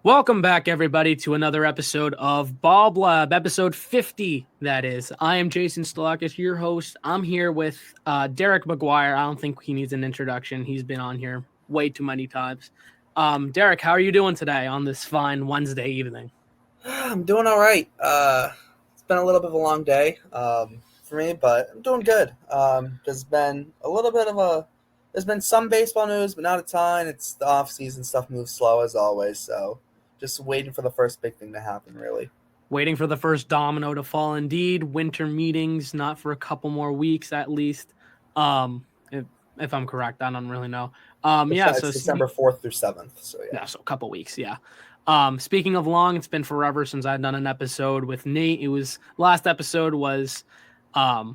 Welcome back, everybody, to another episode of Ball Blab, episode 50, that is. I am Jason Stalakis, your host. I'm here with Derrik McGuire. I don't think he needs an introduction. He's been on here way too many times. Derrik, how are you doing today on this fine Wednesday evening? I'm doing all right. It's been a little bit of a long day for me, but I'm doing good. There's been a little bit of there's been some baseball news, but not a ton. It's the off season stuff moves slow as always, so just waiting for the first big thing to happen, really. Waiting for the first domino to fall. Indeed, winter meetings, not for a couple more weeks at least. Um, if I'm correct, I don't really know. Yeah, so It's December 4th through 7th, so yeah. Yeah, so a couple weeks, yeah. Speaking of long, it's been forever since I've done an episode with Nate. It was last episode was I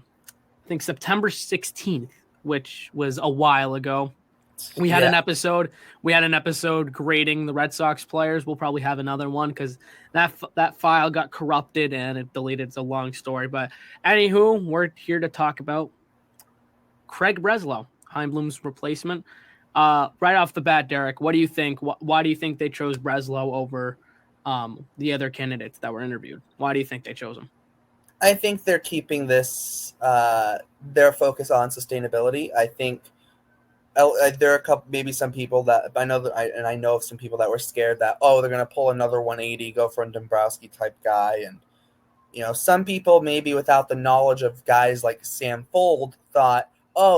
think September 16th, which was a while ago. We had Yeah. an episode. We had an episode grading the Red Sox players. We'll probably have another one because that file got corrupted and it deleted. It's a long story, but anywho, we're here to talk about Craig Breslow, Heimblum's replacement. Right off the bat, Derrik, what do you think? Why do you think they chose Breslow over the other candidates that were interviewed? Why do you think they chose him? I think they're keeping this their focus on sustainability. I think there are a couple, maybe some people that I know I know of some people that were scared that they're going to pull another 180, go for a Dombrowski type guy, and some people maybe without the knowledge of guys like Sam Fold thought,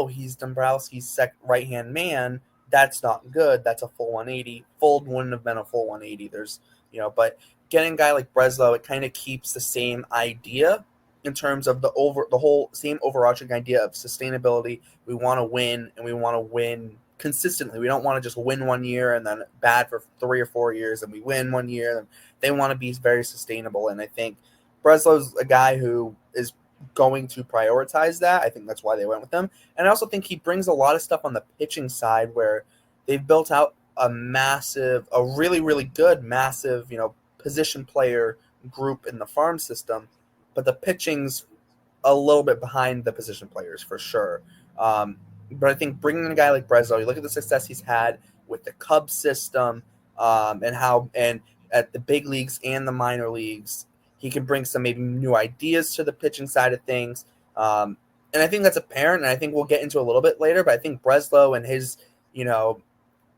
he's Dombrowski's right hand man. That's not good. That's a full 180. Fold wouldn't have been a full 180. But getting a guy like Breslow, it kind of keeps the same idea in terms of the whole same overarching idea of sustainability. We want to win, and we want to win consistently. We don't want to just win 1 year and then bad for 3 or 4 years, and we win 1 year. And they want to be very sustainable, and I think Breslow's a guy who is going to prioritize that. I think that's why they went with him, and I also think he brings a lot of stuff on the pitching side where they've built out a really, really good, massive, position player group in the farm system, but the pitching's a little bit behind the position players for sure. But I think bringing in a guy like Breslow, you look at the success he's had with the Cubs system, and at the big leagues and the minor leagues, he can bring some maybe new ideas to the pitching side of things. And I think that's apparent, and I think we'll get into a little bit later, but I think Breslow and his,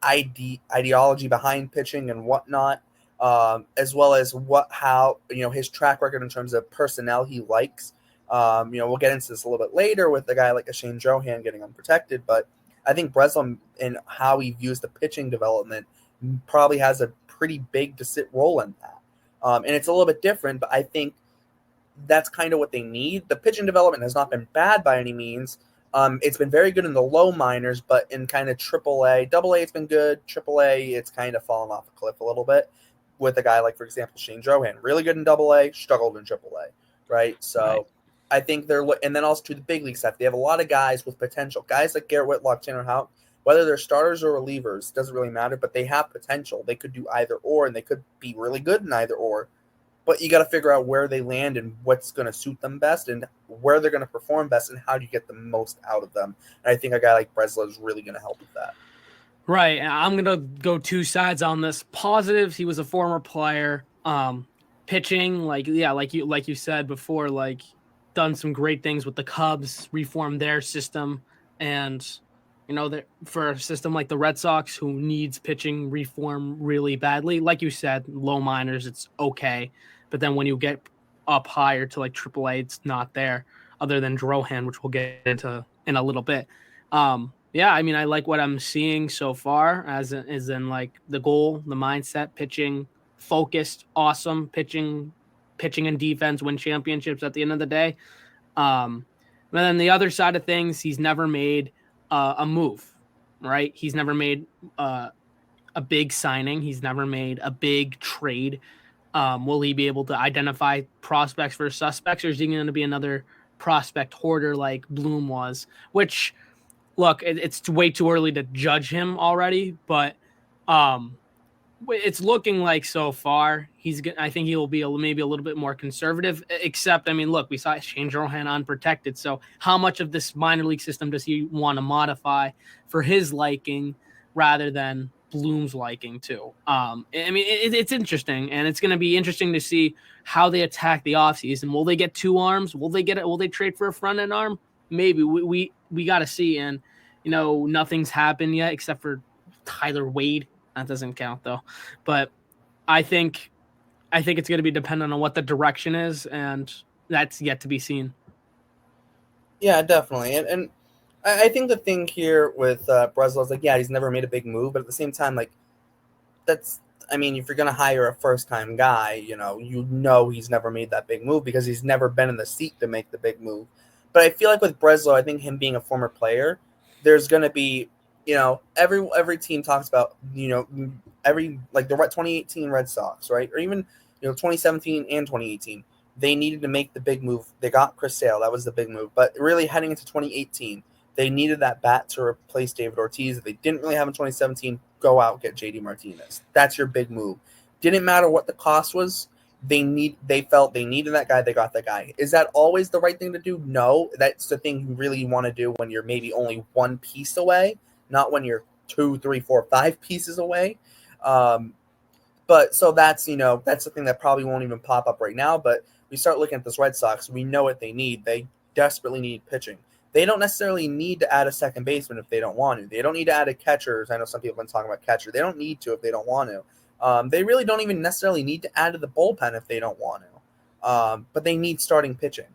ideology behind pitching and whatnot, as well as his track record in terms of personnel he likes. We'll get into this a little bit later with a guy like a Shane Johan getting unprotected, but I think Breslow and how he views the pitching development probably has a pretty big role in that. And it's a little bit different, but I think that's kind of what they need. The pitching development has not been bad by any means. It's been very good in the low minors, but in kind of AAA, AA, it's been good. AAA, it's kind of fallen off a cliff a little bit with a guy like, for example, Shane Johan. Really good in AA, struggled in AAA, right? So Right. I think and then also to the big league stuff, they have a lot of guys with potential. Guys like Garrett Whitlock, Tanner Houck, whether they're starters or relievers, doesn't really matter, but they have potential. They could do either or, and they could be really good in either or. But you got to figure out where they land and what's going to suit them best and where they're going to perform best and how do you get the most out of them. And I think a guy like Breslow is really going to help with that. Right. I'm gonna go two sides on this. Positives, he was a former player. Pitching, like you said before, like done some great things with the Cubs, reformed their system, and that for a system like the Red Sox, who needs pitching reform really badly, like you said, low minors, it's okay, but then when you get up higher to like AAA, it's not there. Other than Drohan, which we'll get into in a little bit. Yeah, I mean, I like what I'm seeing so far, as in like the goal, the mindset, pitching, focused, awesome pitching and defense win championships at the end of the day. But then the other side of things, he's never made a move, right? He's never made a big signing. He's never made a big trade. Will he be able to identify prospects for suspects, or is he going to be another prospect hoarder like Bloom was? Which, look, it's way too early to judge him already, but it's looking like so far I think he will be maybe a little bit more conservative. Except, I mean, look, we saw Shane Johan unprotected. So how much of this minor league system does he want to modify for his liking, rather than Bloom's liking too. I mean, it's interesting, and it's going to be interesting to see how they attack the offseason. Will they get two arms? Will they get it? Will they trade for a front end arm? Maybe we got to see. And nothing's happened yet except for Tyler Wade. That doesn't count though. But I think it's going to be dependent on what the direction is, and that's yet to be seen. Yeah, definitely. And I think the thing here with Breslow is like, yeah, he's never made a big move, but at the same time, like, I mean, if you're going to hire a first-time guy, he's never made that big move because he's never been in the seat to make the big move. But I feel like with Breslow, I think him being a former player, there's going to be, every team talks about, like the 2018 Red Sox, right? Or even, 2017 and 2018. They needed to make the big move. They got Chris Sale. That was the big move. But really heading into 2018, they needed that bat to replace David Ortiz. If they didn't really have in 2017, go out, get JD Martinez. That's your big move. Didn't matter what the cost was. They felt they needed that guy. They got that guy. Is that always the right thing to do? No. That's the thing you really want to do when you're maybe only one piece away, not when you're 2, 3, 4, 5 pieces away. But so that's the thing that probably won't even pop up right now. But we start looking at this Red Sox. We know what they need. They desperately need pitching. They don't necessarily need to add a second baseman if they don't want to. They don't need to add a catcher. I know some people have been talking about catcher. They don't need to if they don't want to. They really don't even necessarily need to add to the bullpen if they don't want to. But they need starting pitching.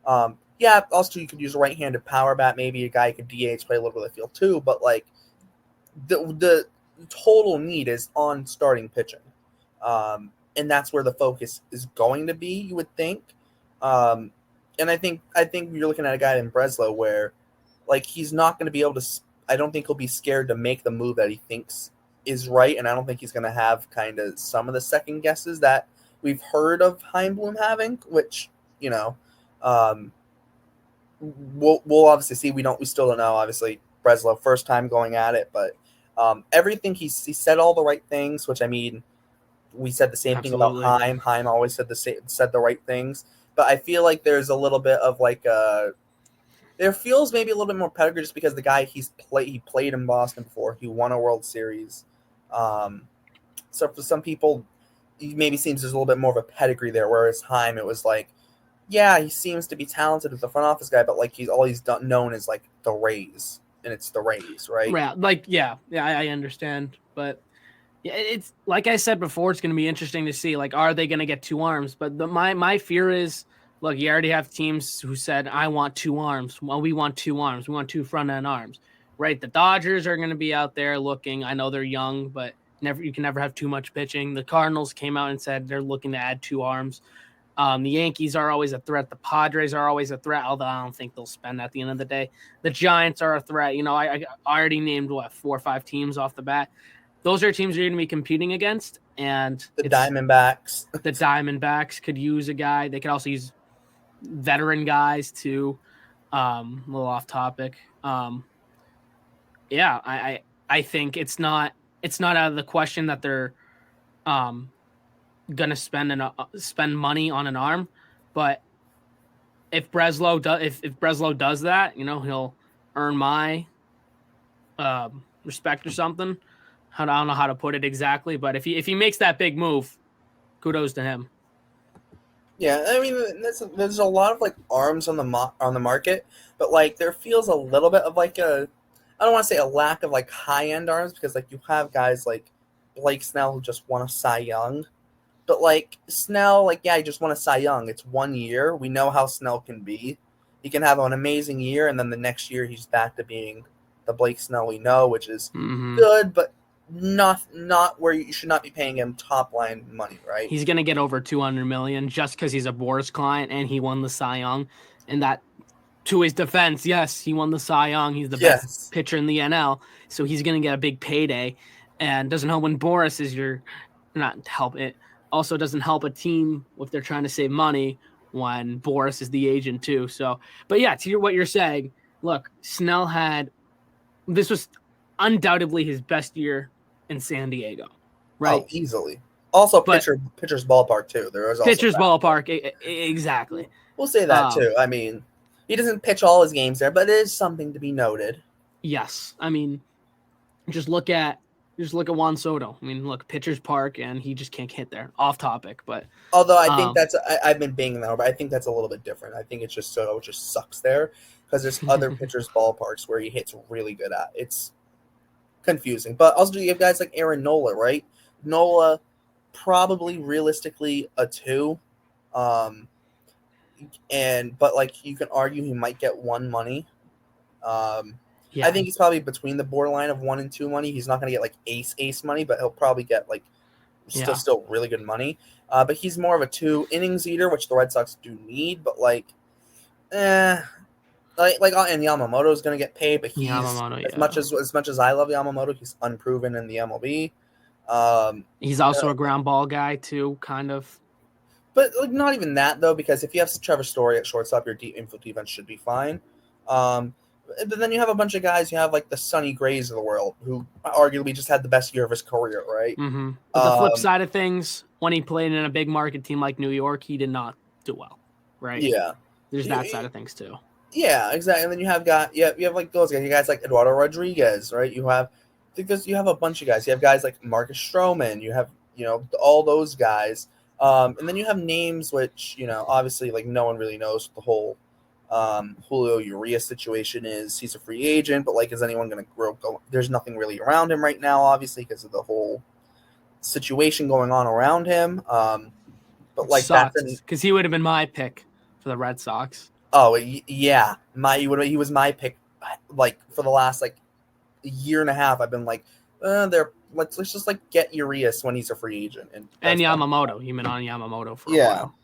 Also you could use a right-handed power bat. Maybe a guy could DH, play a little bit of the field too. But like the total need is on starting pitching. And that's where the focus is going to be, you would think. And I think you're looking at a guy in Breslow where, like, he's not going to be able to. I don't think he'll be scared to make the move that he thinks is right, and I don't think he's going to have kind of some of the second guesses that we've heard of Heimblum having. Which we'll obviously see. We still don't know. Obviously, Breslow first time going at it, but everything he said all the right things. Which I mean, we said the same Absolutely. thing about Heim. Heim always said the right things. But I feel like there's a little bit of like there feels maybe a little bit more pedigree just because the guy he played in Boston before. He won a World Series. So for some people, he maybe seems there's a little bit more of a pedigree there. Whereas Heim, it was like, yeah, he seems to be talented as the front office guy, but like he's known as like the Rays, and it's the Rays, right? Yeah, I understand, but. Yeah, it's like I said before, it's going to be interesting to see, like, are they going to get two arms? But my fear is, look, you already have teams who said, I want two arms. Well, we want two arms. We want two front-end arms, right? The Dodgers are going to be out there looking. I know they're young, but you can never have too much pitching. The Cardinals came out and said they're looking to add two arms. The Yankees are always a threat. The Padres are always a threat, although I don't think they'll spend at the end of the day. The Giants are a threat. I already named, 4 or 5 teams off the bat. Those are teams you're going to be competing against, and the Diamondbacks. The Diamondbacks could use a guy. They could also use veteran guys too. A little off topic. I think it's not out of the question that they're going to spend money on an arm, but if Breslow does that, he'll earn my respect or something. I don't know how to put it exactly, but if he makes that big move, kudos to him. Yeah, I mean, there's a lot of like arms on the market, but like there feels a little bit of like I don't want to say a lack of like high end arms because like you have guys like Blake Snell who just won a Cy Young, but like Snell, like yeah, he just won a Cy Young. It's 1 year. We know how Snell can be. He can have an amazing year, and then the next year he's back to being the Blake Snell we know, which is good, but not where you should not be paying him top line money, right? He's gonna get over $200 million just because he's a Boras client and he won the Cy Young. And that, to his defense, yes, he won the Cy Young. He's the best pitcher in the NL, so he's gonna get a big payday. And doesn't help when Boras is also doesn't help a team if they're trying to save money when Boras is the agent too. So, but yeah, to what you're saying, look, Snell this was undoubtedly his best year in San Diego, right? Oh, easily. Also, pitcher's ballpark too. There is also pitcher's ballpark, exactly. We'll say that too. I mean, he doesn't pitch all his games there, but it is something to be noted. Yes, I mean, just look at Just look at Juan Soto. I mean, look, pitcher's park, and he just can't hit there. Off topic, but Although I think um, that's I've been banging that, but I think that's a little bit different. I think it's just Soto just sucks there because there's other pitchers' ballparks where he hits really good at. It's confusing, but also you have guys like Aaron Nola, right? Nola probably realistically a 2, um, but like you can argue he might get 1 money. I yeah, think he's probably between the borderline of 1 and 2 money. He's not going to get like ace money, but he'll probably get like yeah, still really good money. But he's more of a 2 innings eater, which the Red Sox do need. But eh, and Yamamoto is going to get paid, but he's Yamamoto. as much as I love Yamamoto, he's unproven in the MLB. Um, He's also a ground ball guy too, kind of. but like not even that though, because if you have Trevor Story at shortstop, your deep infield defense should be fine. But then you have a bunch of guys. You have like the Sonny Grays of the world, who arguably just had the best year of his career, right? Mm-hmm. But the flip side of things, when he played in a big market team like New York, he did not do well, right? Yeah, There's that side of things too. Yeah, exactly. And then you have like those guys. You guys like Eduardo Rodriguez, right? You have because you have a bunch of guys. You have guys like Marcus Stroman. You have all those guys. And then you have names which obviously like no one really knows what the whole Julio Urias situation is. He's a free agent, but like is anyone going to go? There's nothing really around him right now, obviously because of the whole situation going on around him. But like sucks because he would have been my pick for the Red Sox. Oh yeah, he was my pick. Like for the last like year and a half, I've been like, let's just like get Urias when he's a free agent and Yamamoto. You've been on Yamamoto for a while.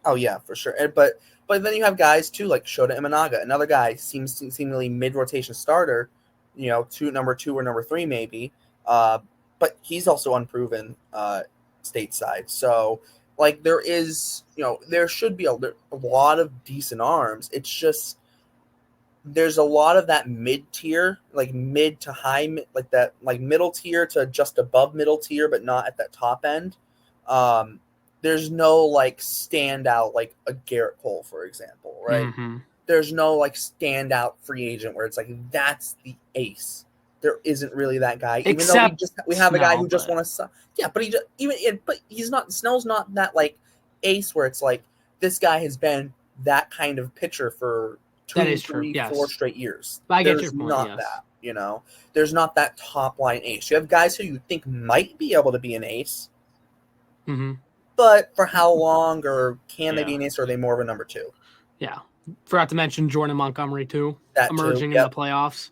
Oh yeah, for sure. But then you have guys too like Shota Imanaga, another guy seemingly mid rotation starter, number 2 or number 3 maybe. But he's also unproven stateside. So like there is, there should be a lot of decent arms. It's just there's a lot of that mid tier, like mid to high, like that, like middle tier to just above middle tier, but not at that top end. There's no like standout, like a Garrett Cole, for example, right? Mm-hmm. There's no like standout free agent where it's like that's the ace. There isn't really that guy, even though we have a guy who just wants to. Yeah, but but he's not. Snell's not that like ace where it's like this guy has been that kind of pitcher for 2, 3, 4 straight years. I get your point. Not that, there's not that top line ace. You have guys who you think might be able to be an ace, but for how long, or can they be an ace, or are they more of a number 2? Yeah, forgot to mention Jordan Montgomery too, emerging in the playoffs.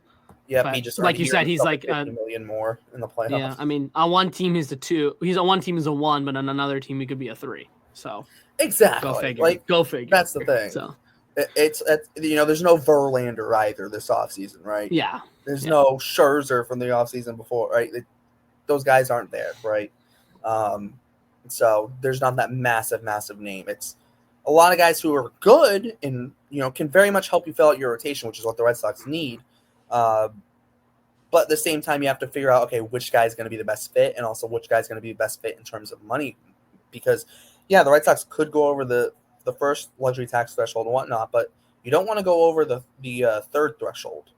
Yeah, he just like you said, he's like $50 million more in the playoffs. Yeah, I mean, on one team he's a 2. He's on one team is a 1, but on another team he could be a 3. So exactly, go figure. Go figure. That's the thing. So it's there's no Verlander either this offseason, right? Yeah. There's no Scherzer from the offseason before, right? Those guys aren't there, right? So there's not that massive name. It's a lot of guys who are good and can very much help you fill out your rotation, which is what the Red Sox need. But at the same time, you have to figure out, okay, which guy is going to be the best fit, and also which guy is going to be the best fit in terms of money. Because, yeah, the Red Sox could go over the first luxury tax threshold and whatnot, but you don't want to go over the third threshold.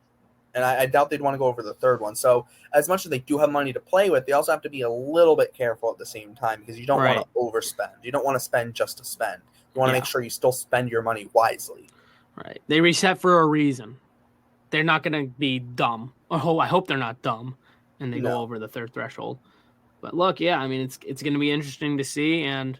And I doubt they'd want to go over the third one. So as much as they do have money to play with, they also have to be a little bit careful at the same time because you don't want to overspend. You don't want to spend just to spend. You want to make sure you still spend your money wisely. Right. They reset for a reason. They're not going to be dumb. I hope they're not dumb and they go over the third threshold. But look, yeah, I mean, it's going to be interesting to see. And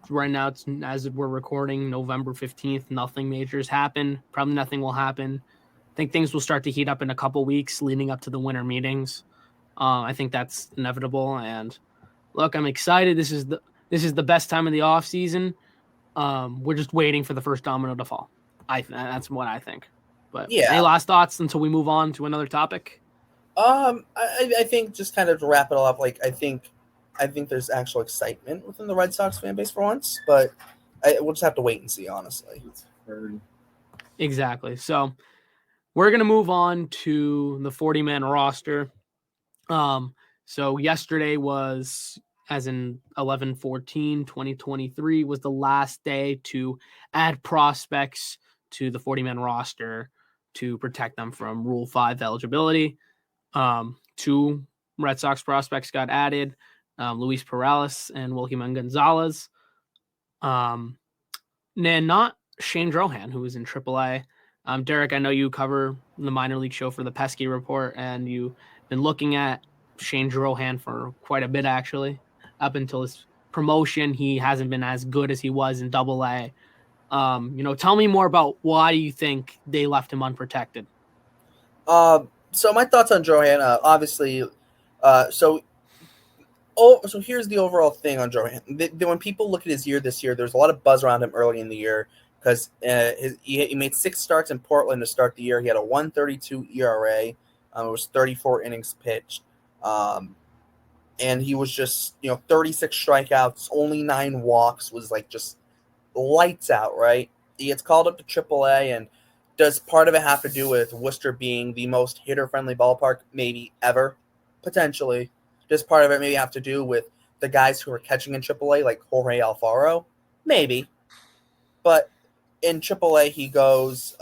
right now, it's as we're recording November 15th, nothing major has happened. Probably nothing will happen. I think things will start to heat up in a couple weeks leading up to the winter meetings. I think that's inevitable. And look, I'm excited. This is the best time of the off season. We're just waiting for the first domino to fall. That's what I think. But any last thoughts until we move on to another topic? I think just kind of to wrap it all up, like I think there's actual excitement within the Red Sox fan base for once, but we'll just have to wait and see, honestly. Exactly. So we're going to move on to the 40-man roster. So yesterday was, as in 11/14/2023, was the last day to add prospects to the 40-man roster to protect them from Rule 5 eligibility. 2 Red Sox prospects got added, Luis Perales and Wilkiman Gonzalez. Not Shane Drohan, who was in AAA. Derrik, I know you cover the minor league show for the Pesky Report, and you've been looking at Shane Drohan for quite a bit, actually. Up until his promotion, he hasn't been as good as he was in AA. Tell me more about why you think they left him unprotected. So my thoughts on Johan, obviously, so here's the overall thing on Johan. When people look at his year this year, there's a lot of buzz around him early in the year because he made 6 starts in Portland to start the year. He had a 1.32 ERA. It was 34 innings pitched. And he was just, 36 strikeouts, only 9 walks, was like just lights out, right? He gets called up to AAA, and does part of it have to do with Worcester being the most hitter-friendly ballpark maybe ever? Potentially. Does part of it maybe have to do with the guys who are catching in AAA, like Jorge Alfaro? Maybe. But in AAA, he goes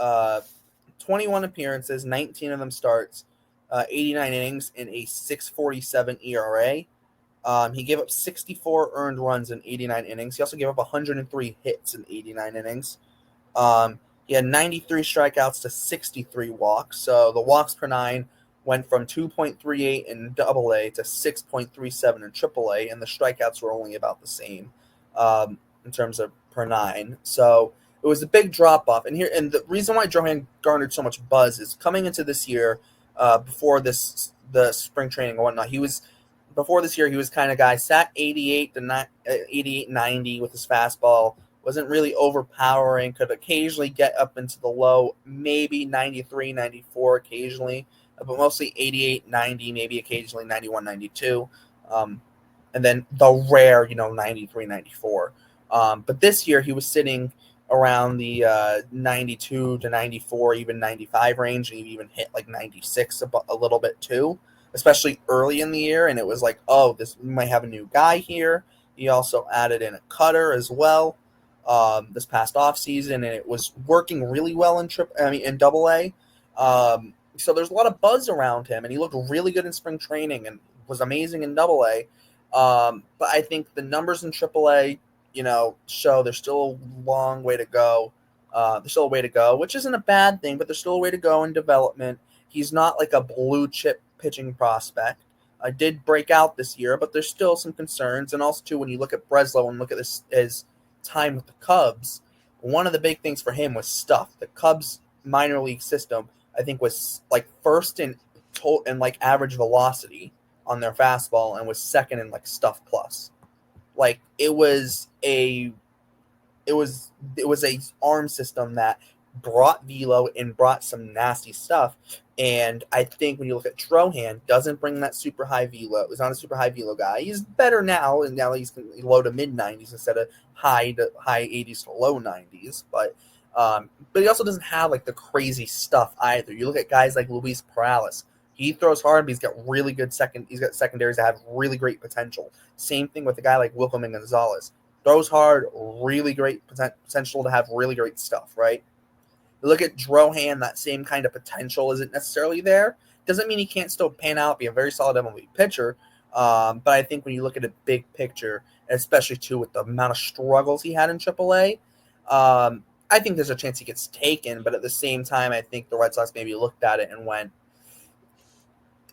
21 appearances, 19 of them starts, 89 innings, and a 6.47 ERA. He gave up 64 earned runs in 89 innings. He also gave up 103 hits in 89 innings. He had 93 strikeouts to 63 walks. So the walks per 9 went from 2.38 in AA to 6.37 in AAA, and the strikeouts were only about the same in terms of per 9. So it was a big drop-off. And the reason why Johan garnered so much buzz is coming into this year, before the spring training and whatnot, before this year, he was kind of guy, sat 88 to 88, 90 with his fastball, wasn't really overpowering, could occasionally get up into the low, maybe 93, 94 occasionally, but mostly 88, 90, maybe occasionally 91, 92, and then the rare, 93, 94. But this year, he was sitting around the 92 to 94, even 95 range, and he even hit like 96 a little bit too, especially early in the year, and it was like, oh, we might have a new guy here. He also added in a cutter as well this past offseason, and it was working really well in AA. So there's a lot of buzz around him, and he looked really good in spring training and was amazing in AA. But I think the numbers in AAA, show there's still a long way to go. There's still a way to go, which isn't a bad thing, but there's still a way to go in development. He's not like a blue chip pitching prospect. I did break out this year, but there's still some concerns. And also, too, when you look at Breslow and look at his time with the Cubs, one of the big things for him was stuff. The Cubs minor league system, I think, was like first in like average velocity on their fastball and was second in like stuff plus. Like it was a arm system that brought velo and brought some nasty stuff. And I think when you look at Drohan, doesn't bring that super high velo. He's not a super high velo guy. He's better now, and now he's low to mid 90s instead of high 80s to low 90s. But he also doesn't have like the crazy stuff either. You look at guys like Luis Perales. He throws hard, but he's got really good he's got secondaries that have really great potential. Same thing with a guy like Wilkiman Gonzalez. Throws hard, really great potential to have really great stuff, right? You look at Drohan, that same kind of potential isn't necessarily there. Doesn't mean he can't still pan out, be a very solid MLB pitcher. But I think when you look at a big picture, especially too with the amount of struggles he had in AAA, I think there's a chance he gets taken. But at the same time, I think the Red Sox maybe looked at it and went,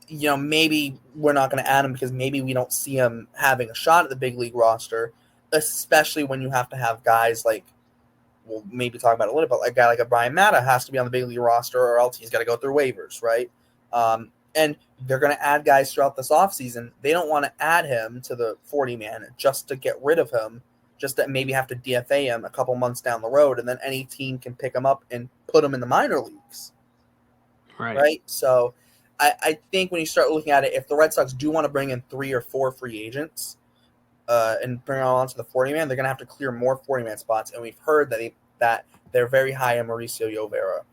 maybe we're not going to add him because maybe we don't see him having a shot at the big league roster, especially when you have to have guys like, we'll maybe talk about it a little bit, like a guy like a Brian Matta has to be on the big league roster or else he's got to go through waivers, right? And they're going to add guys throughout this offseason. They don't want to add him to the 40-man just to get rid of him, just to maybe have to DFA him a couple months down the road, and then any team can pick him up and put him in the minor leagues. Right? So I think when you start looking at it, if the Red Sox do want to bring in 3 or 4 free agents and bring them on to the 40-man, they're going to have to clear more 40-man spots. And we've heard that they're very high on Mauricio Llovera,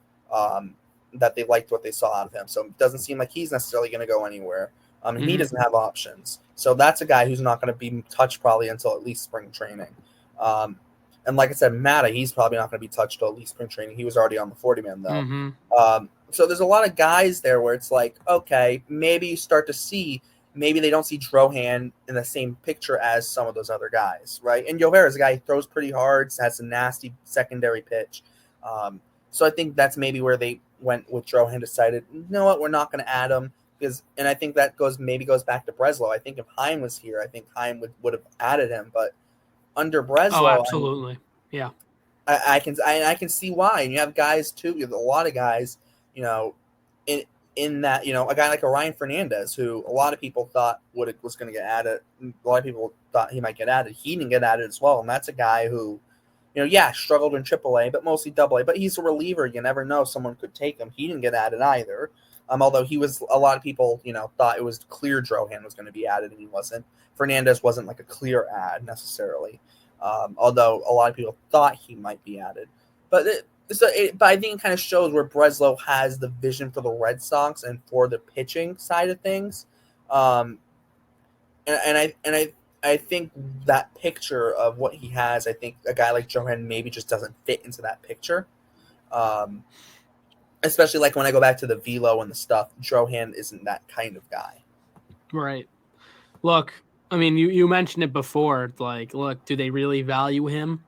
that they liked what they saw out of him. So it doesn't seem like he's necessarily going to go anywhere. He doesn't have options. So that's a guy who's not going to be touched probably until at least spring training. And like I said, Matta, he's probably not going to be touched till at least spring training. He was already on the 40-man, though. So there's a lot of guys there where it's like, okay, maybe you start to see maybe they don't see Drohan in the same picture as some of those other guys, right? And Yovera is a guy who throws pretty hard, has a nasty secondary pitch. So I think that's maybe where they went with Drohan, decided, you know what, we're not going to add him. And I think that goes back to Breslow. I think if Heim was here, I think Heim would have added him. But under Oh, Breslow, absolutely. Yeah. I can see why. And you have guys too. You have a lot of guys, you know, in that, you know, a guy like Orion Fernandez, who a lot of people thought was going to get added. A lot of people thought he might get added. He didn't get added as well, and that's a guy who, you know, yeah, struggled in AAA, but mostly AA. But he's a reliever. You never know, someone could take him. He didn't get added either. Although he was, a lot of people, you know, thought it was clear Drohan was going to be added, and he wasn't. Fernandez wasn't like a clear add necessarily. Although a lot of people thought he might be added. But I think it kind of shows where Breslow has the vision for the Red Sox and for the pitching side of things. And I think that picture of what he has, I think a guy like Drohan maybe just doesn't fit into that picture. Especially like when I go back to the velo and the stuff, Drohan isn't that kind of guy. Right. Look, I mean, you mentioned it before. Like, look, do they really value him?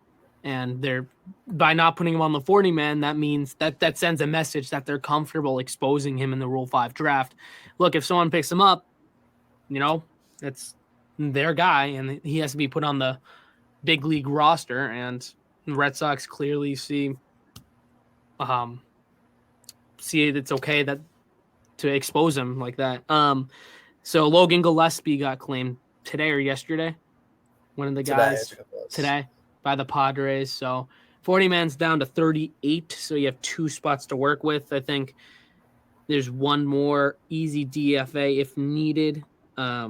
And they're, by not putting him on the 40-man, that means that sends a message that they're comfortable exposing him in the Rule 5 draft. Look, if someone picks him up, you know, it's their guy, and he has to be put on the big league roster. And the Red Sox clearly see it's okay to expose him like that. So Logan Gillespie got claimed today or yesterday. One of the guys today by the Padres. So 40-man's down to 38. So you have 2 spots to work with. I think there's one more easy DFA if needed. I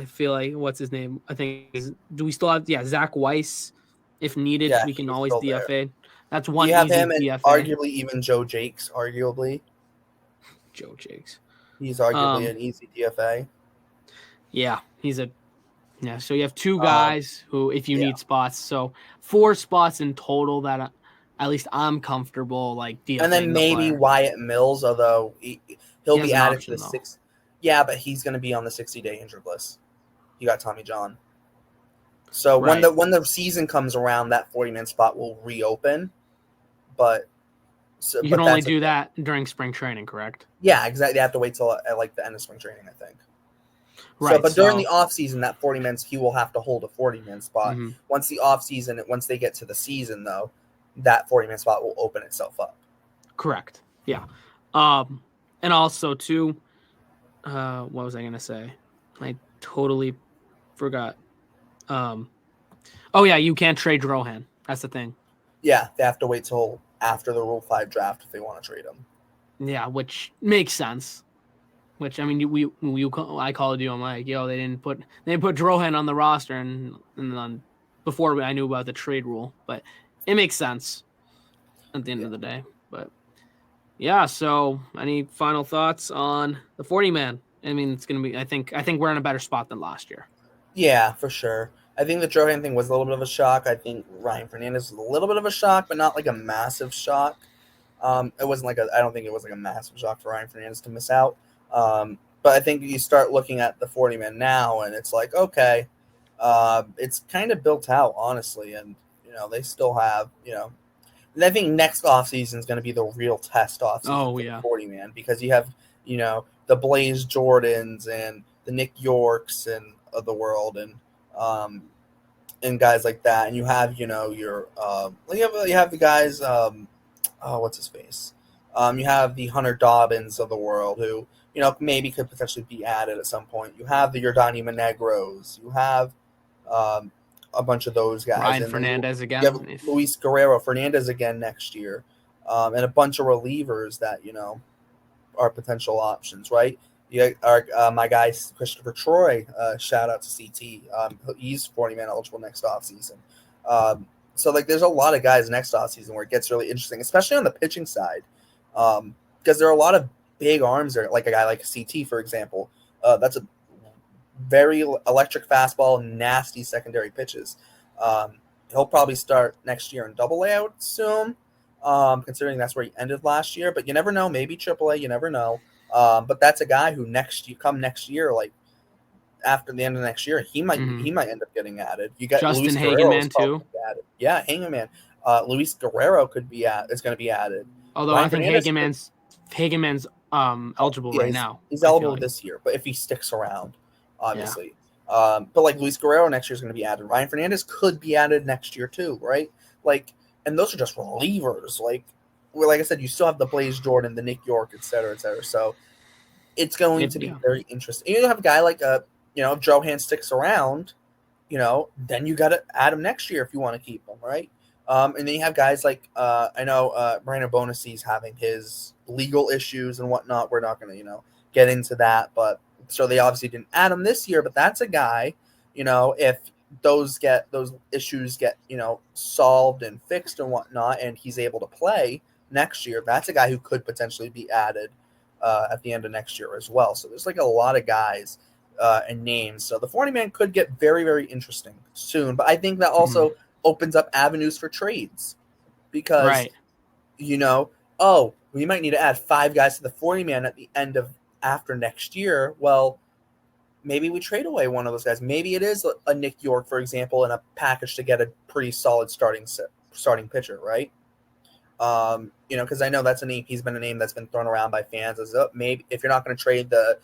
feel like, what's his name? I think do we still have Zach Weiss? If needed, Yeah, we can always DFA. There. That's one you have easy him DFA. And arguably even Joe Jakes, arguably. Joe Jakes. He's arguably an easy DFA. Yeah, so you have 2 guys who, if you need spots, so 4 spots in total that at least I'm comfortable like DFAing. And then maybe Wyatt Mills, although he'll be added to the 6. Yeah, but he's going to be on the 60-day injured list. You got Tommy John. So when the season comes around, that 40-man spot will reopen. But you can only do that during spring training, correct? Yeah, exactly. You have to wait till at like the end of spring training, I think. Right. But during the off season, that 40-man, he will have to hold a 40-man spot. Mm-hmm. Once the off season, once they get to the season, though, that 40-man spot will open itself up. Correct. Yeah. And also too, what was I gonna say? I totally forgot. Oh yeah, you can't trade Drohan. That's the thing. Yeah, they have to wait till after the Rule 5 draft if they want to trade him. Yeah, which makes sense. Which, I mean, I called you. I'm like, yo, they didn't put Drohan on the roster, and then before I knew about the trade rule, but it makes sense at the end of the day. But yeah, so any final thoughts on the 40-man? I mean, it's gonna be. I think we're in a better spot than last year. Yeah, for sure. I think the Drohan thing was a little bit of a shock. I think Ryan Fernandez was a little bit of a shock, but not like a massive shock. It wasn't I don't think it was like a massive shock for Ryan Fernandez to miss out. But I think you start looking at the 40-man now, and it's like, okay, it's kind of built out, honestly. And, you know, they still have, you know, and I think next offseason is going to be the real test offseason for the 40-man, because you have, you know, the Blaze Jordans and the Nick Yorks and of the world, and guys like that. And you have, you know, your you have the guys, what's his face? You have the Hunter Dobbins of the world who, you know, maybe could potentially be added at some point. You have the Yordani Monegros. You have a bunch of those guys. Ryan Fernandez again. You have Luis Guerrero Fernandez again next year. And a bunch of relievers that, you know, are potential options, right? You are my guy Christopher Troy. Shout out to CT. He's 40-man eligible next offseason. So, like, there's a lot of guys next offseason where it gets really interesting, especially on the pitching side, because there are a lot of big arms there, like a guy like CT, for example. That's a very electric fastball, nasty secondary pitches. He'll probably start next year in Double-A, I would assume, considering that's where he ended last year. But you never know. Maybe Triple-A, you never know. But that's a guy who next year, like after the end of next year, he might end up getting added. You got Justin Luis Guerrero is Hagenman probably too. gonna be added. Yeah, Hagenman. Luis Guerrero is going to be added. Although Ryan I think Fernandez Hagenman's eligible yeah, right now. he's I feel eligible like. this year, but if he sticks around, Yeah. obviously. But like Luis Guerrero next year is going to be added. Ryan Fernandez could be added next year too, right? Like, and those are just relievers. Like I said, you still have the Blaze Jordan, the Nick York, et cetera, et cetera. So it's going to be very interesting. You have a guy like if Johan sticks around, then you got to add him next year if you want to keep him, right? And then you have guys like I know Brandon Bonacy's having his legal issues and whatnot. We're not going to get into that, but so they obviously didn't add him this year. But that's a guy, if those issues get solved and fixed and whatnot, and he's able to play next year, that's a guy who could potentially be added at the end of next year as well. So there's like a lot of guys and names. So the 40-man could get very, very interesting soon. But I think that also opens up avenues for trades because, we might need to add 5 guys to the 40-man at the end of after next year. Well, maybe we trade away one of those guys. Maybe it is a Nick York, for example, in a package to get a pretty solid starting pitcher, right? Because I know that's a name. He's been a name that's been thrown around by fans as maybe if you're not going to trade the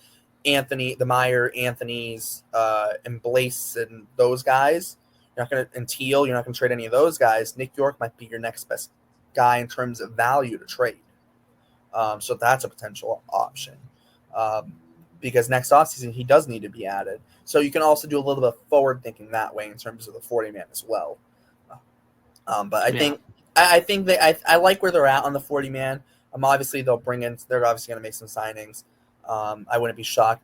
Meyer, Anthony's, and Blaze and those guys, and Teal, you're not going to trade any of those guys. Nick York might be your next best guy in terms of value to trade. So that's a potential option. Because next offseason he does need to be added. So you can also do a little bit of forward thinking that way in terms of the 40-man as well. But I think I like where they're at on the 40-man. Obviously they're obviously going to make some signings. I wouldn't be shocked.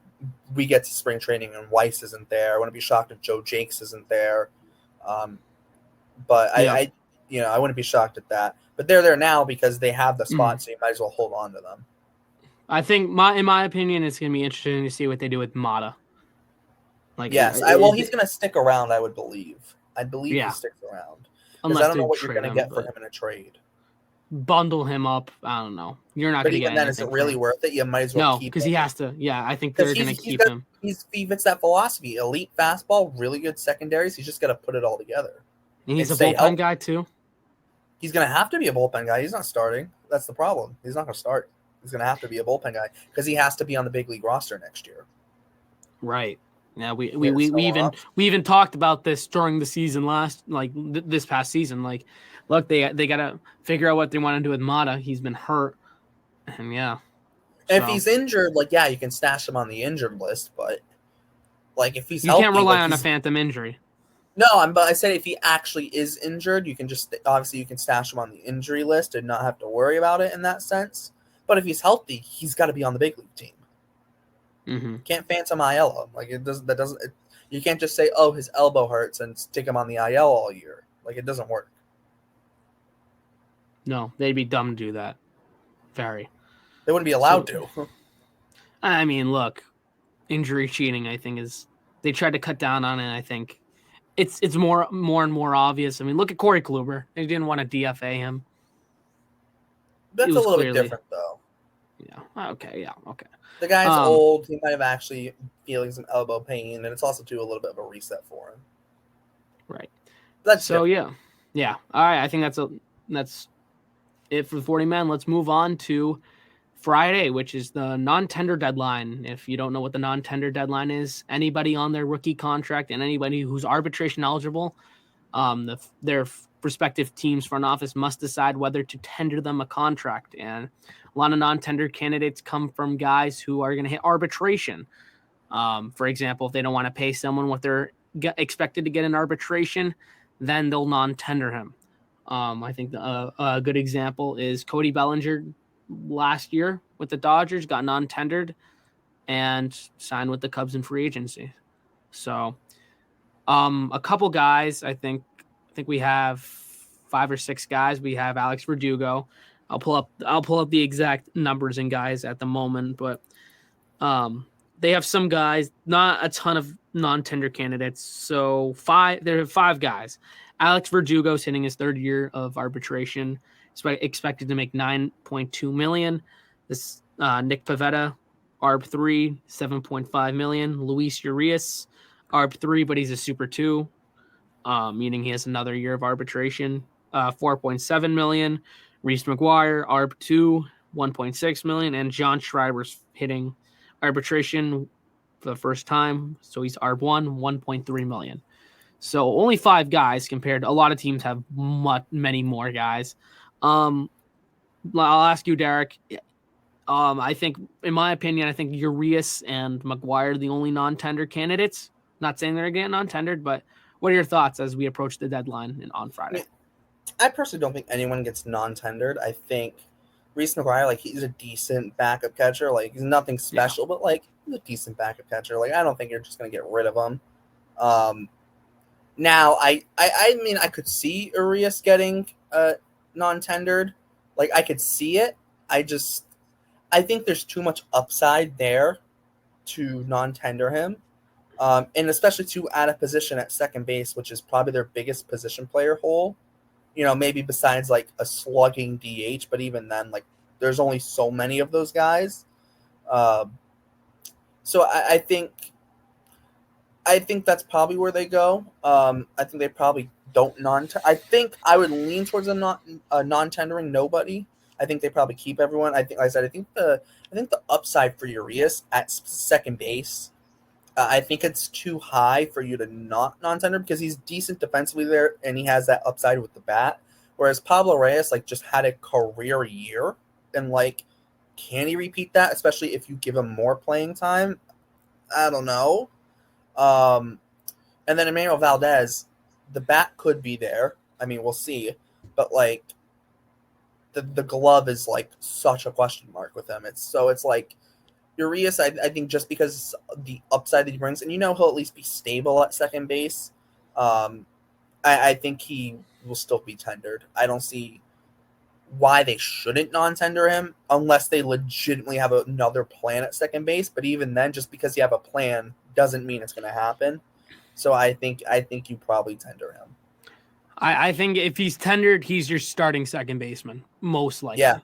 We get to spring training and Weiss isn't there. I wouldn't be shocked if Joe Jakes isn't there. But I wouldn't be shocked at that. But they're there now because they have the spot, so you might as well hold on to them. I think, in my opinion, it's going to be interesting to see what they do with Mata. Yes, he's going to stick around. I believe he sticks around. Because I don't know what you're going to get for him in a trade. Bundle him up. I don't know. You're not going to get anything. Then, is it really worth it? You might as well keep him. because he has to. Yeah, I think they're going to keep him. He fits that philosophy. Elite fastball, really good secondaries. He's just got to put it all together. And he's a bullpen guy, too? He's going to have to be a bullpen guy. He's not starting. That's the problem. He's not going to start. He's going to have to be a bullpen guy because he has to be on the big league roster next year. Right. Yeah, we even talked about this during the season this past season. Like, look, they got to figure out what they want to do with Mata. He's been hurt, and if he's injured, you can stash him on the injured list. But if he's healthy, can't rely on a phantom injury. No, but I said if he actually is injured, you can stash him on the injury list and not have to worry about it in that sense. But if he's healthy, he's got to be on the big league team. Mm-hmm. Can't phantom IL him. You can't just say, "Oh, his elbow hurts" and stick him on the IL all year. It doesn't work. No, they'd be dumb to do that. Very. They wouldn't be allowed to. I mean, look, injury cheating. I think they tried to cut down on it. I think it's more and more obvious. I mean, look at Corey Kluber. They didn't want to DFA him. That's a little bit different, though. Yeah. Okay. Yeah. Okay. The guy's old. He might have actually feeling some elbow pain, and it's also a little bit of a reset for him. Right. That's so different. Yeah. All right. I think that's it for the 40-man. Let's move on to Friday, which is the non-tender deadline. If you don't know what the non-tender deadline is, anybody on their rookie contract and anybody who's arbitration eligible, their respective teams' front office must decide whether to tender them a contract. And a lot of non-tender candidates come from guys who are going to hit arbitration. For example, if they don't want to pay someone what they're expected to get in arbitration, then they'll non-tender him. I think a good example is Cody Bellinger last year with the Dodgers, got non-tendered and signed with the Cubs in free agency. So a couple guys, I think we have 5 or 6 guys. We have Alex Verdugo. I'll pull up the exact numbers and guys at the moment, but they have some guys, not a ton of non-tender candidates. So there are 5 guys. Alex Verdugo's hitting his 3rd year of arbitration. Expected to make $9.2 million. This Nick Pivetta ARB3, 7.5 million. Luis Urias, ARB3, but he's a Super 2, meaning he has another year of arbitration. 4.7 million. Reese McGuire, ARB2, 1.6 million. And John Schreiber's hitting arbitration for the first time. So he's ARB1, 1.3 million. So only 5 guys compared to a lot of teams have many more guys. I'll ask you, Derek. I think, in my opinion, I think Urias and McGuire are the only non-tender candidates. Not saying they're getting non-tendered, but what are your thoughts as we approach the deadline on Friday? I personally don't think anyone gets non-tendered. I think Reese McGuire, like, he's a decent backup catcher. Like, he's nothing special, but, like, he's a decent backup catcher. Like, I don't think you're just going to get rid of him. Now, I mean, I could see Urias getting non-tendered. Like, I could see it. I think there's too much upside there to non-tender him. And especially to add a position at second base, which is probably their biggest position player hole. Maybe besides like a slugging DH, but even then, like, there's only so many of those guys. So I think that's probably where they go. I think they probably don't I think I would lean towards a non-tendering nobody. I think they probably keep everyone. I think the upside for Urias at second base, I think it's too high for you to not non-tender because he's decent defensively there and he has that upside with the bat. Whereas Pablo Reyes, like, just had a career year, and, like, can he repeat that? Especially if you give him more playing time. I don't know. And then Emmanuel Valdez, the bat could be there. I mean, we'll see. But, like, the glove is, like, such a question mark with him. It's like Urias, I think just because the upside that he brings, and he'll at least be stable at second base, I think he will still be tendered. I don't see why they shouldn't non-tender him unless they legitimately have another plan at second base. But even then, just because you have a plan doesn't mean it's going to happen. So I think you probably tender him. I think if he's tendered, he's your starting second baseman, most likely. Yeah.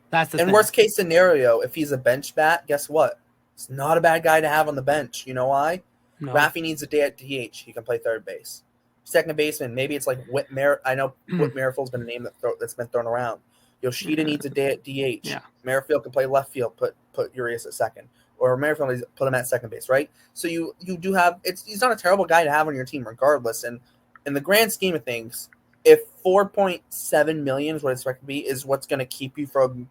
That's the thing. Worst case scenario, if he's a bench bat, guess what? It's not a bad guy to have on the bench. You know why? No. Raffy needs a day at DH. He can play third base. Second baseman, maybe it's like Whit Merrifield. I know Whit Merrifield's been a name that's been thrown around. Yoshida needs a day at DH. Yeah. Merrifield can play left field. Put Urias at second, or Merrifield put him at second base, right? So you do have he's not a terrible guy to have on your team, regardless. And in the grand scheme of things, if 4.7 million is what it's expected to be, is what's going to keep you from.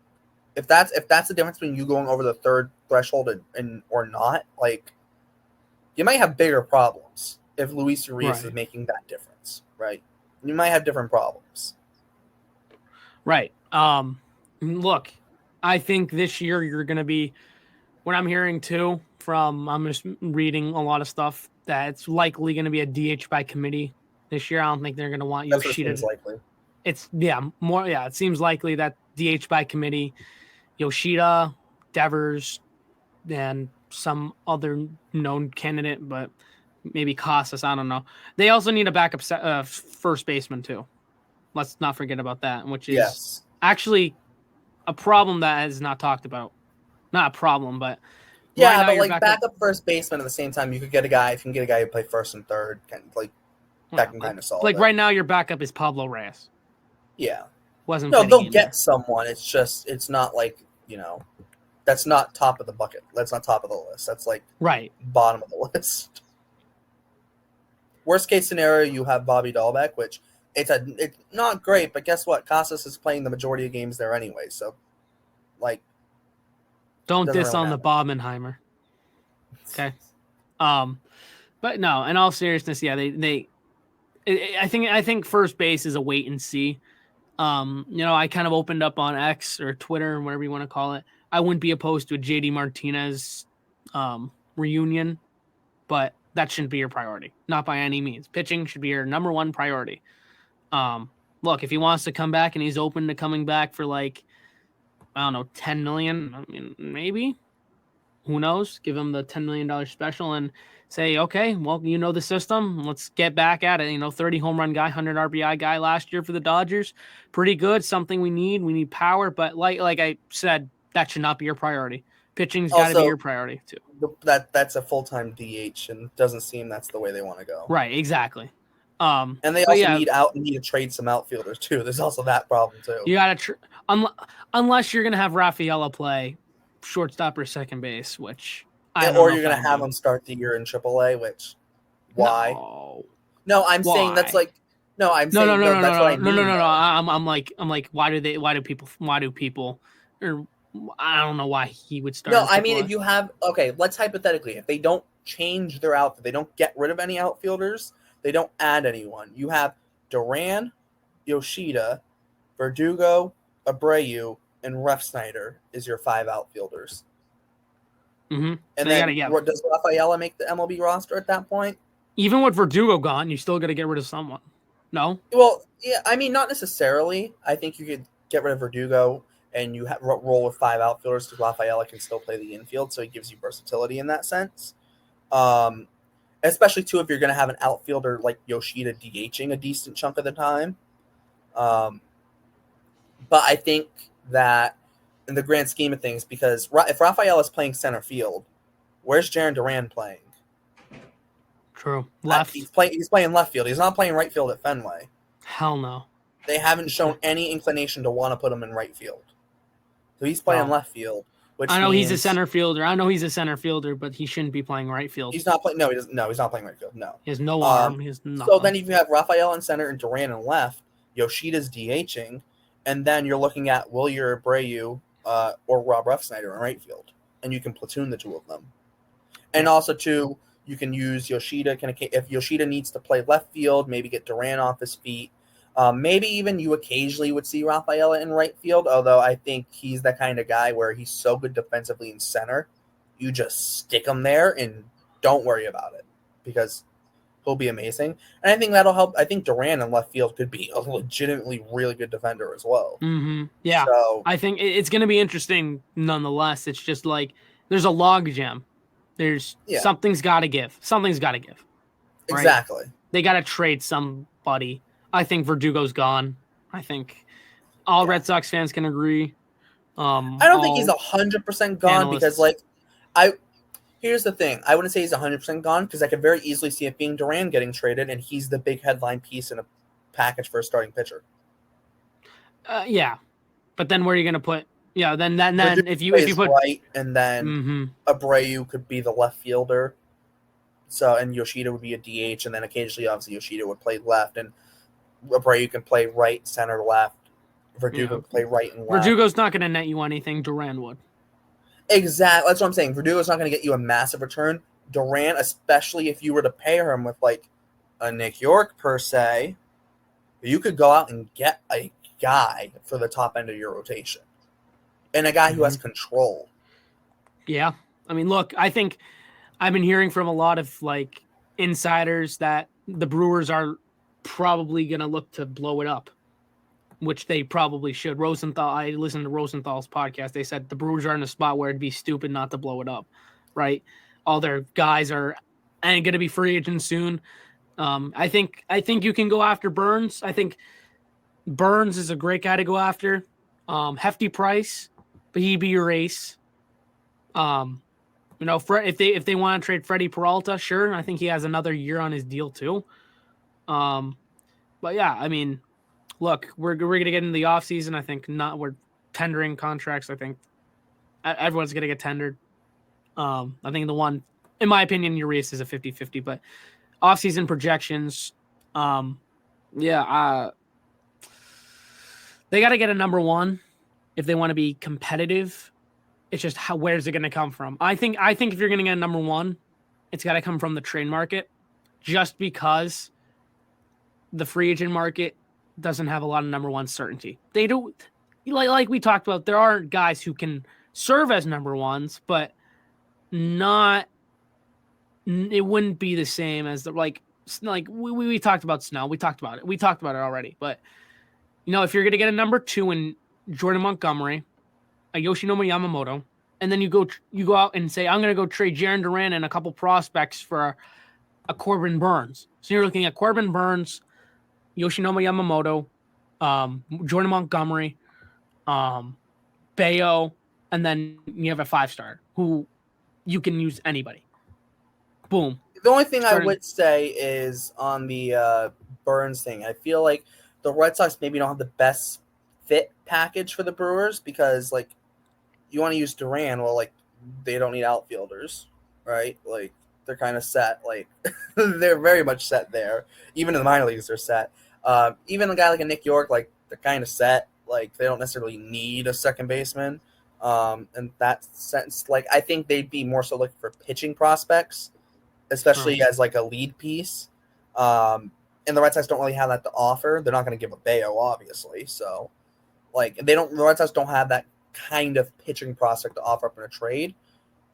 If that's the difference between you going over the third threshold and or not, like, you might have bigger problems if Luis Urias is making that difference, right? You might have different problems. Right. Look, I think this year you're going to be, what I'm hearing too I'm just reading a lot of stuff, that it's likely going to be a DH by committee this year. I don't think they're going to want Yoshida. That's what it seems likely. It seems likely that DH by committee, Yoshida, Devers, and some other known candidate, but maybe Casas, I don't know. They also need a backup first baseman too. Let's not forget about that, which is actually a problem that is not talked about. Not a problem, but but like backup first baseman at the same time, you could get a guy. If you can get a guy who play first and third, that can kind of solve. Like right now, your backup is Pablo Reyes. Yeah, they'll get someone. It's not like, that's not top of the bucket. That's not top of the list. That's like bottom of the list. Worst case scenario, you have Bobby Dahlbeck, which it's not great, but guess what? Casas is playing the majority of games there anyway, so like. Don't diss on the Bobenheimer. Okay. But no, in all seriousness, yeah, I think first base is a wait and see. I kind of opened up on X or Twitter, whatever you want to call it. I wouldn't be opposed to a JD Martinez reunion, but that shouldn't be your priority. Not by any means. Pitching should be your number one priority. Look, if he wants to come back and he's open to coming back for like, I don't know, 10 million, I mean, maybe. Who knows? Give him the $10 million special and say, okay, well, the system. Let's get back at it. 30 home run guy, 100 RBI guy last year for the Dodgers. Pretty good. Something we need. We need power. But like I said, that should not be your priority. Pitching's got to be Also, your priority too. that's a full-time DH, and it doesn't seem that's the way they want to go. Right, exactly. And they but also yeah, need to trade some outfielders too. There's also that problem too. you got to unless you're gonna have Rafaela play shortstop or second base, which I don't know. Or you're gonna have him start the year in AAA, which why? No, I'm saying that's like no. I'm saying no. That's what I mean. No. I'm like, why do people, or I don't know why he would start. No, I mean, if you have, okay, let's hypothetically, if they don't change their outfit, they don't get rid of any outfielders, they don't add anyone. You have Duran, Yoshida, Verdugo, Abreu, and Refsnyder is your 5 outfielders. Mm-hmm. And then does Rafaela make the MLB roster at that point? Even with Verdugo gone, you still got to get rid of someone. No? Well, yeah, I mean, not necessarily. I think you could get rid of Verdugo and you roll with 5 outfielders because Rafaela can still play the infield, so he gives you versatility in that sense. Especially, too, if you're going to have an outfielder like Yoshida DHing a decent chunk of the time. But I think that in the grand scheme of things, because if Rafaela is playing center field, where's Jarren Duran playing? True. Left. He's playing left field. He's not playing right field at Fenway. Hell no. They haven't shown any inclination to want to put him in right field. So he's playing left field. Which I know he's a center fielder. But he shouldn't be playing right field. He's not playing. No, he doesn't. No, he's not playing right field. No. He has no arm. He has nothing. So then if you have Rafael in center and Duran in left, Yoshida's DHing, and then you're looking at Wilyer Abreu or Rob Refsnyder in right field, and you can platoon the 2 of them. And also, too, you can use Yoshida. If Yoshida needs to play left field, maybe get Duran off his feet. Maybe even you occasionally would see Rafaela in right field, although I think he's the kind of guy where he's so good defensively in center, you just stick him there and don't worry about it because he'll be amazing. And I think that'll help. I think Duran in left field could be a legitimately really good defender as well. Mm-hmm. Yeah, so, I think it's going to be interesting nonetheless. It's just like there's a log jam. Something's got to give. Something's got to give. Right? Exactly. They got to trade somebody. I think Verdugo's gone. I think all Red Sox fans can agree. I don't think he's 100% gone because, here's the thing. I wouldn't say he's 100% gone because I could very easily see it being Duran getting traded, and he's the big headline piece in a package for a starting pitcher. Yeah, but then where are you going to put? Yeah, then if you put right, and then Abreu could be the left fielder. So and Yoshida would be a DH, and then occasionally, obviously, Yoshida would play left, and Abreu can play right, center, left. Verdugo can play right and left. Verdugo's not going to net you anything. Duran would. Exactly. That's what I'm saying. Verdugo's not going to get you a massive return. Duran, especially if you were to pair him with like a Nick York per se, you could go out and get a guy for the top end of your rotation. And a guy who has control. Yeah. I mean, look, I think I've been hearing from a lot of like insiders that the Brewers are probably going to look to blow it up, which they probably should. I listened to Rosenthal's podcast. They said the Brewers are in a spot where it'd be stupid not to blow it up, right? All their guys are going to be free agents soon. I think you can go after Burns. I think Burns is a great guy to go after. Hefty price, but he'd be your ace. If they want to trade Freddie Peralta, sure. I think he has another year on his deal too. But yeah, I mean, look, we're going to get into the offseason. I think we're tendering contracts. I think everyone's going to get tendered. I think the one, in my opinion, Urias is a 50-50, but offseason projections. They got to get a number 1 if they want to be competitive. It's just where's it going to come from? I think if you're going to get a number 1, it's got to come from the trade market, just because the free agent market doesn't have a lot of number 1 certainty. They don't, like we talked about, there are guys who can serve as number 1s, but it wouldn't be the same as we talked about Snell. We talked about it already. But if you're gonna get a number 2 in Jordan Montgomery, a Yoshinobu Yamamoto, and then you go out and say, I'm gonna go trade Jarren Duran and a couple prospects for a Corbin Burns. So you're looking at Corbin Burns, Yoshinobu Yamamoto, Jordan Montgomery, Bayo, and and then you have a 5-star who you can use anybody. Boom. The only thing I would say is on the Burns thing, I feel like the Red Sox maybe don't have the best fit package for the Brewers because, like, you want to use Duran, well, like, they don't need outfielders, right? Like, they're kind of set. Like, they're very much set there. Even in the minor leagues, they're set. Even a guy like a Nick York, like, they're kind of set. Like, they don't necessarily need a second baseman. In that sense, like, I think they'd be more so looking for pitching prospects, especially as like a lead piece. And the Red Sox don't really have that to offer. They're not going to give a Bayo, obviously. So, like, the Red Sox don't have that kind of pitching prospect to offer up in a trade.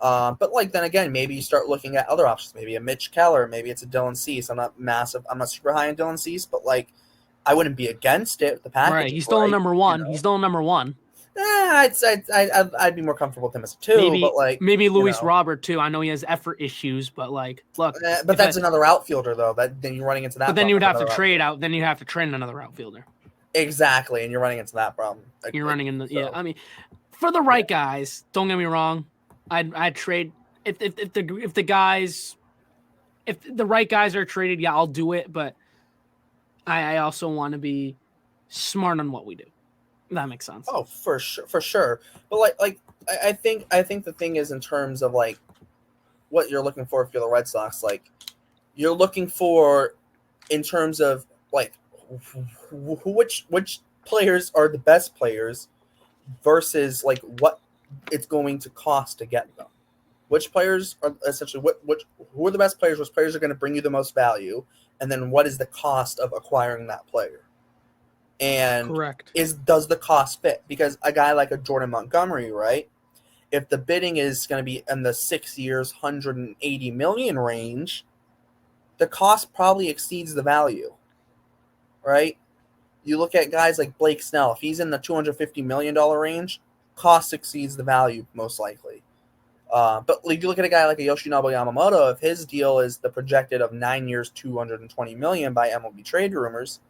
But, like, then again, maybe you start looking at other options. Maybe a Mitch Keller. Maybe it's a Dylan Cease. I'm not super high on Dylan Cease, but, like, I wouldn't be against it. The package, right? He's still a number one. You know? He's still a number one. I'd be more comfortable with him as a 2, but like maybe Luis Robert too. I know he has effort issues, but like, look, but that's another outfielder though. Then you're running into that. But then you would have to trade out. Then you have to trade another outfielder. Exactly, and you're running into that problem. You're running into I mean, for the right guys, don't get me wrong, I'd trade if the right guys are traded. Yeah, I'll do it, but I also want to be smart on what we do. That makes sense. Oh, for sure. But like I think the thing is in terms of like what you're looking for if you're the Red Sox, like you're looking for in terms of like which players are the best players versus like what it's going to cost to get them. Which players are essentially who are the best players? Which players are going to bring you the most value, and then what is the cost of acquiring that player? And correct. Does the cost fit? Because a guy like a Jordan Montgomery, right? If the bidding is going to be in the 6 years, $180 million range, the cost probably exceeds the value, right? You look at guys like Blake Snell. If he's in the $250 million range, cost exceeds the value most likely. But like, you look at a guy like a Yoshinobu Yamamoto. If his deal is the projected of 9 years, $220 million by MLB trade rumors,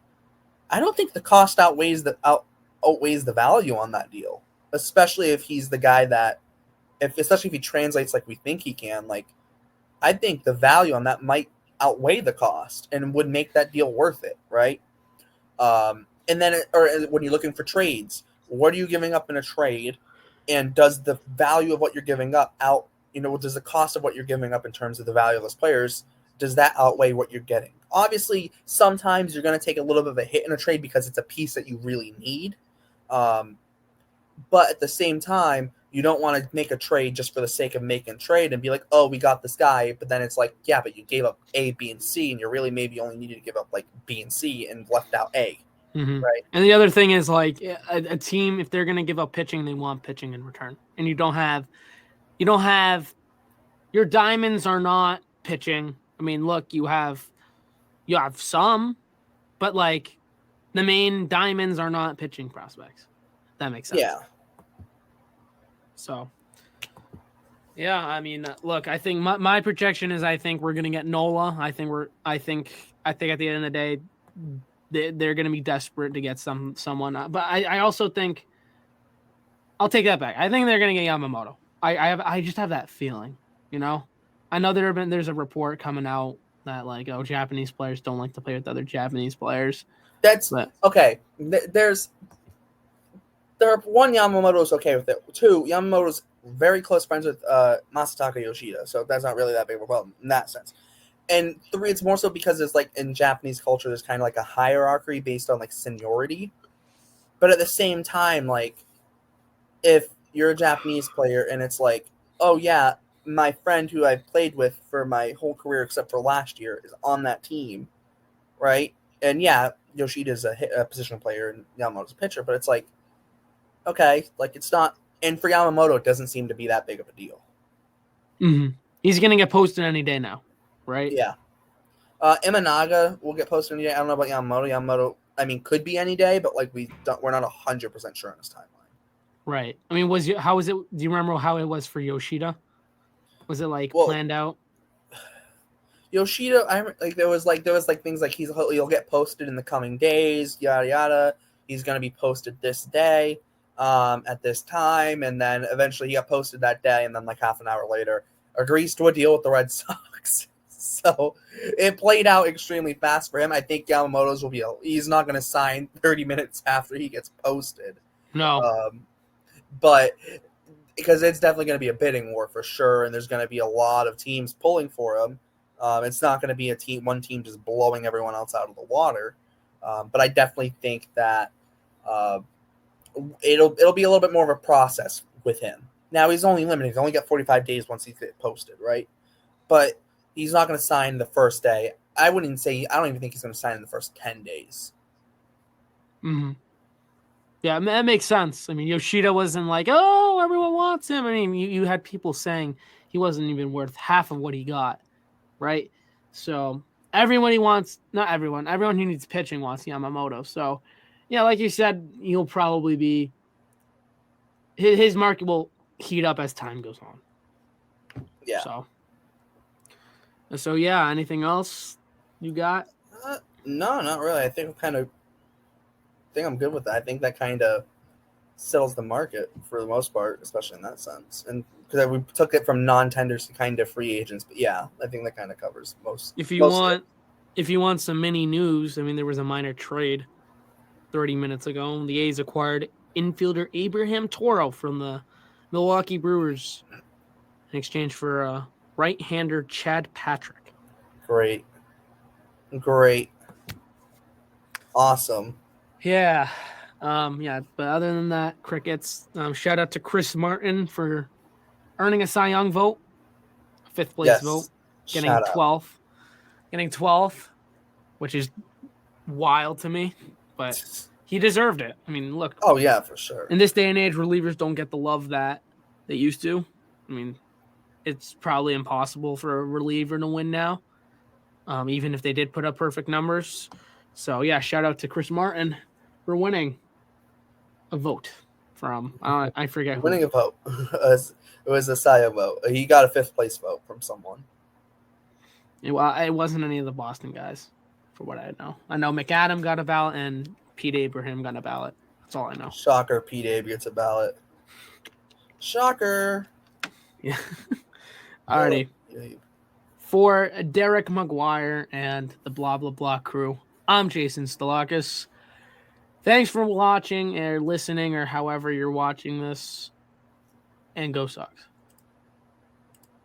I don't think the cost outweighs the value on that deal, especially if he's the guy that, especially if he translates like we think he can. Like, I think the value on that might outweigh the cost and would make that deal worth it, right? And then, or when you're looking for trades, what are you giving up in a trade, and does the value of what you're giving up does the cost of what you're giving up in terms of the value of those players, does that outweigh what you're getting? Obviously, sometimes you're going to take a little bit of a hit in a trade because it's a piece that you really need. But at the same time, you don't want to make a trade just for the sake of making a trade and be like, oh, we got this guy. But then it's like, yeah, but you gave up A, B, and C, and you really maybe only needed to give up like B and C and left out A. Mm-hmm. Right. And the other thing is like a team, if they're going to give up pitching, they want pitching in return. And you don't have your diamonds are not pitching. I mean, look, you have some, but like the main diamonds are not pitching prospects. That makes sense. Yeah. So, yeah, I mean, look, I think my projection is I think we're gonna get Nola. I think at the end of the day, they're gonna be desperate to get someone. But I also think I'll take that back. I think they're gonna get Yamamoto. I just have that feeling, you know. I know there's a report coming out that like, oh, Japanese players don't like to play with other Japanese players. Okay. One, Yamamoto's okay with it. 2, Yamamoto's very close friends with Masataka Yoshida, so that's not really that big of a problem in that sense. And 3, it's more so because it's like in Japanese culture, there's kind of like a hierarchy based on like seniority. But at the same time, like if you're a Japanese player and it's like, oh yeah, my friend who I've played with for my whole career except for last year is on that team, right? And yeah, Yoshida's a position player and Yamamoto's a pitcher, but it's like, okay, like it's not. And for Yamamoto, it doesn't seem to be that big of a deal. Mm-hmm. He's gonna get posted any day now, right? Yeah. Imanaga will get posted any day. I don't know about Yamamoto. Yamamoto, I mean, could be any day, but like we're not 100% sure on his timeline. Right. I mean, how was it? Do you remember how it was for Yoshida? Was it like planned out? Yoshida, there was things like he'll get posted in the coming days, yada yada. He's gonna be posted this day. at this time, and then eventually he got posted that day, and then like half an hour later agrees to a deal with the Red Sox. So it played out extremely fast for him. I think Yamamoto's he's not going to sign 30 minutes after he gets posted. No. But because it's definitely going to be a bidding war for sure, and there's going to be a lot of teams pulling for him. It's not going to be one team just blowing everyone else out of the water. But I definitely think that it'll be a little bit more of a process with him. Now he's only limited; he's only got 45 days once he gets posted, right? But he's not going to sign the first day. I don't even think he's going to sign in the first 10 days. Mm-hmm. Yeah, that makes sense. I mean, Yoshida wasn't like, oh, everyone wants him. I mean, you had people saying he wasn't even worth half of what he got, right? So everyone who needs pitching wants Yamamoto. So, yeah, like you said, he'll probably be his market will heat up as time goes on. Yeah. So yeah, anything else you got? No, not really. I think I'm good with that. I think that kind of settles the market for the most part, especially in that sense. And because we took it from non-tenders to kind of free agents, but yeah, I think that kind of covers most. If you want some mini news, I mean, there was a minor trade 30 minutes ago. The A's acquired infielder Abraham Toro from the Milwaukee Brewers in exchange for right-hander Chad Patrick. Great. Awesome. Yeah. But other than that, crickets. Shout out to Chris Martin for earning a Cy Young vote, fifth place vote, getting 12th. Getting 12th, which is wild to me, but he deserved it. I mean, look. Oh, yeah, for sure. In this day and age, relievers don't get the love that they used to. I mean, it's probably impossible for a reliever to win now, even if they did put up perfect numbers. So, yeah, shout out to Chris Martin for winning a vote from, I forget who. Winning a vote. It was a Cy Young vote. He got a fifth place vote from someone. It wasn't any of the Boston guys, for what I know. I know McAdam got a ballot and Pete Abraham got a ballot. That's all I know. Shocker, Pete Abe gets a ballot. Shocker. Yeah. Alrighty. For Derek McGuire and the blah, blah, blah crew, I'm Jason Stalakis. Thanks for watching or listening or however you're watching this. And go Sox.